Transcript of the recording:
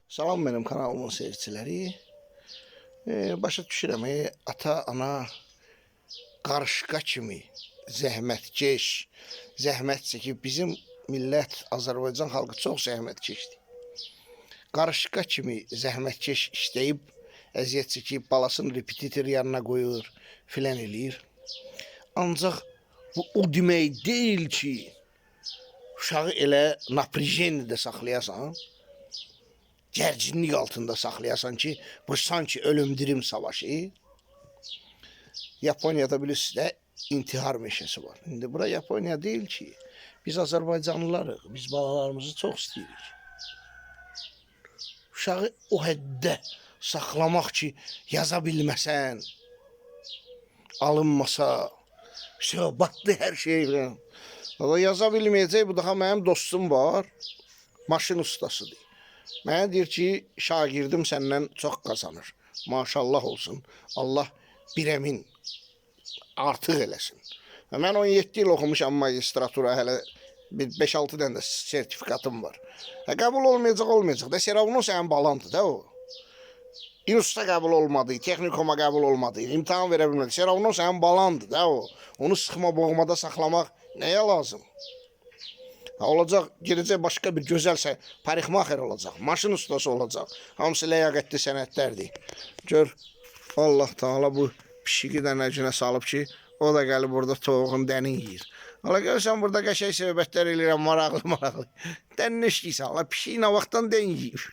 Salam benim kanalımın seyirciləri. Başa düşürəm, ata, ana, qarışqa kimi zəhmətkeş, zəhmət çəkib. Bizim millət, Azərbaycan xalqı çox zəhmətkeşdir. Qarışqa kimi zəhmətkeş işləyib, əziyyət çəkib, balasını repetitor yanına qoyur, filan eləyir. Ancaq bu o demək deyil ki, uşağı elə naprijenidə saxlayasan, gərginlik altında saxlayasan ki, bu sanki ölüm-dirim savaşı. Yaponiyada bilirsiniz də intihar meşəsi var. İndi bura Yaponiya deyil ki, biz Azərbaycanlılarıq, biz balalarımızı çox istəyirik. Uşağı o həddə saxlamaq ki, yaza bilməsən, alınmasa, batdı hər şey. Yaza bilməyəcək, bu daha mənim dostum var, maşın ustasıdır. Mənə deyir ki, şagirdim səndən çox qazanır. Maşallah olsun. Allah bir əmin artıq eləsin. Mən 17 il oxumuşam magistratura, hələ 5-6 dənə də sertifikatım var. Qəbul olmayacaq. Da Seravno sənin balandır da o. İnstituta qəbul olmadı, texnikoma qəbul olmadı, imtahan verə bilmədi. Seravno sənin balandır da o. Onu sıxma, boğmada saxlamaq nəyə lazım? Olacaq, gedəcək başqa bir gözəlsə, parixmaxer olacaq, maşın ustası olacaq. Hamısı ləyaqətli sənətlərdir. Gör, Allah Teala bu pişiyi də nəcinə salıb ki, o da gəlib burada toğun dənin yiyir. Allah görürsən, burada qəşəng söhbətlər eləyirəm, maraqlı. Dən nə işləyirsən, Allah pişiyi nə vaxtdan dən yiyir.